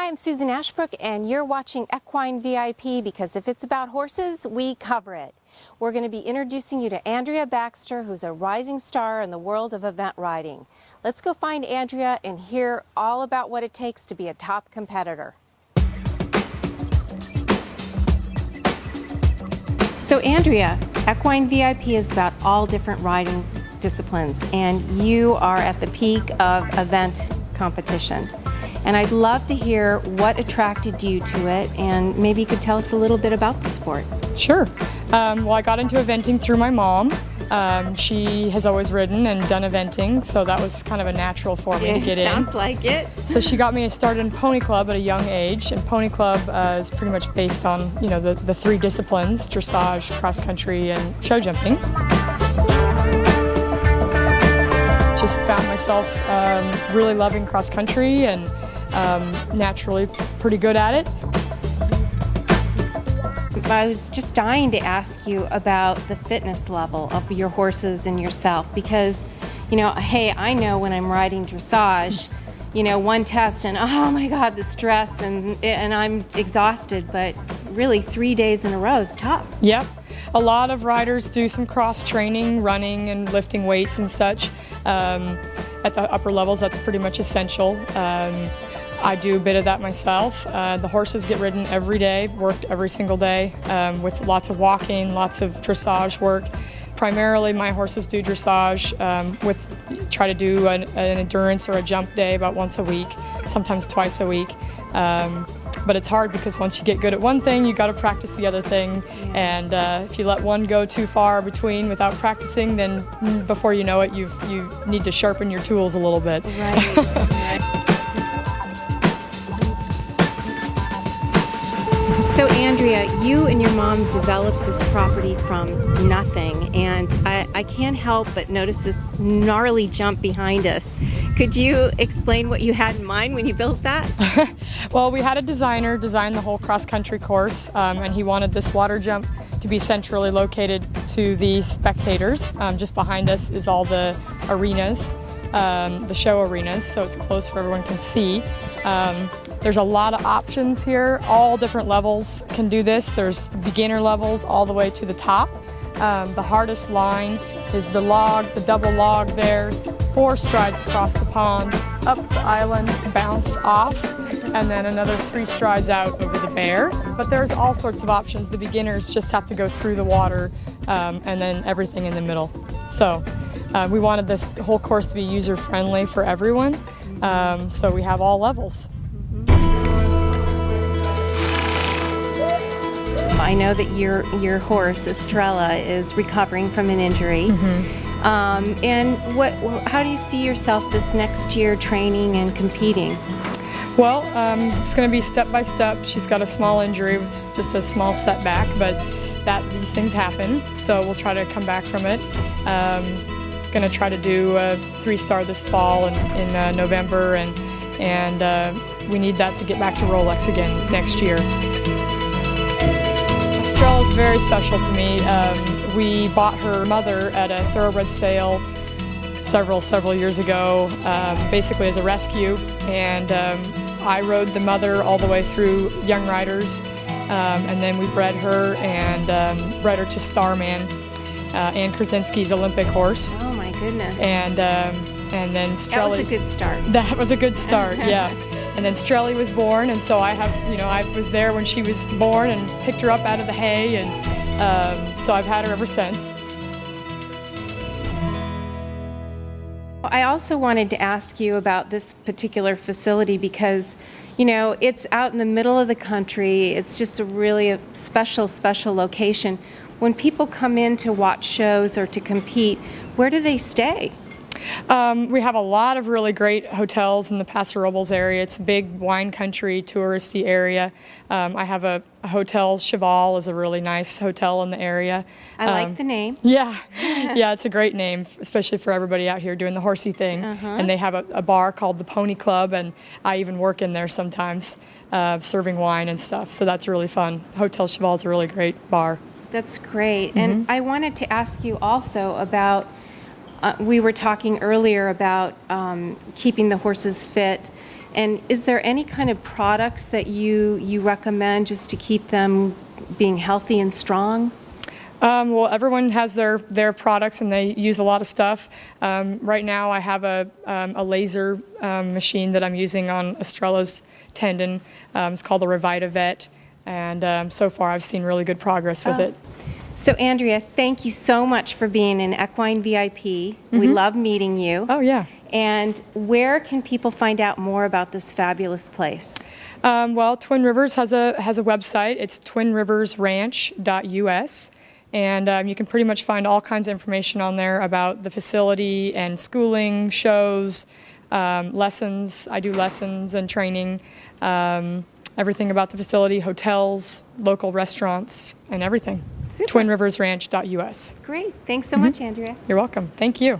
I'm Susan Ashbrook, and you're watching Equine VIP because if it's about horses, we cover it. We're going to be introducing you to Andrea Baxter, who's a rising star in the world of event riding. Let's go find Andrea and hear all about what it takes to be a top competitor. So Andrea, Equine VIP is about all different riding disciplines, and you are at the peak of event competition. And I'd love to hear what attracted you to it, and maybe you could tell us a little bit about the sport. Sure. Well, I got into eventing through my mom. She has always ridden and done eventing, so that was kind of a natural for me to get in. Sounds like it. So she got me started in Pony Club at a young age, and Pony Club is pretty much based on, you know, the three disciplines: dressage, cross country, and show jumping. Just found myself really loving cross country and naturally pretty good at it. I was just dying to ask you about the fitness level of your horses and yourself because, you know, hey, I know when I'm riding dressage, you know, one test and oh my God, the stress and I'm exhausted, but really 3 days in a row is tough. Yep. A lot of riders do some cross training, running and lifting weights and such. At the upper levels, that's pretty much essential. I do a bit of that myself. The horses get ridden every day, worked every single day, with lots of walking, lots of dressage work. Primarily, my horses do dressage, try to do an endurance or a jump day about once a week, sometimes twice a week. But it's hard because once you get good at one thing, you got to practice the other thing. And if you let one go too far between without practicing, then before you know it, you need to sharpen your tools a little bit. Right. So Andrea, you and your mom developed this property from nothing, and I can't help but notice this gnarly jump behind us. Could you explain what you had in mind when you built that? Well, we had a designer design the whole cross-country course, and he wanted this water jump to be centrally located to the spectators. Just behind us is all the arenas, the show arenas, so it's close where everyone can see. There's a lot of options here. All different levels can do this. There's beginner levels all the way to the top. The hardest line is the log, the double log there, 4 strides across the pond, up the island, bounce off, and then another 3 strides out over the bear. But there's all sorts of options. The beginners just have to go through the water and then everything in the middle. So we wanted this whole course to be user-friendly for everyone, so we have all levels. I know that your horse, Estrella, is recovering from an injury. Mm-hmm. And how do you see yourself this next year training and competing? Well, it's going to be step by step. She's got a small injury, it's just a small setback, but these things happen, so we'll try to come back from it. Going to try to do a 3-star this fall in November, and we need that to get back to Rolex again next year. Estrella is very special to me. We bought her mother at a thoroughbred sale several years ago, basically as a rescue, and I rode the mother all the way through young riders, and then we bred her and bred her to Starman, Ann Krasinski's Olympic horse. Oh my goodness! And then Strelly. That was a good start. That was a good start, yeah. And then Strelly was born, and so I was there when she was born and picked her up out of the hay, and so I've had her ever since. I also wanted to ask you about this particular facility because, you know, it's out in the middle of the country. It's just a special location. When people come in to watch shows or to compete, where do they stay? We have a lot of really great hotels in the Paso Robles area. It's a big wine country, touristy area. I have a hotel, Cheval is a really nice hotel in the area. I like the name. Yeah, yeah, it's a great name, especially for everybody out here doing the horsey thing. And they have a bar called the Pony Club, and I even work in there sometimes, serving wine and stuff. So that's really fun. Hotel Cheval is a really great bar. That's great. And I wanted to ask you also about we were talking earlier about keeping the horses fit And is there any kind of products that you recommend just to keep them being healthy and strong? Well, everyone has their products and they use a lot of stuff. Right now I have a laser machine that I'm using on Estrella's tendon. It's called the Revita Vet, and so far I've seen really good progress with it. So Andrea, thank you so much for being in Equine VIP. We love meeting you. Oh yeah. And where can people find out more about this fabulous place? Well, Twin Rivers has a website. It's twinriversranch.us. And you can pretty much find all kinds of information on there about the facility and schooling, shows, lessons. I do lessons and training, everything about the facility, hotels, local restaurants, and everything. Super. Twinriversranch.us. Great. Thanks so much, Andrea. You're welcome. Thank you.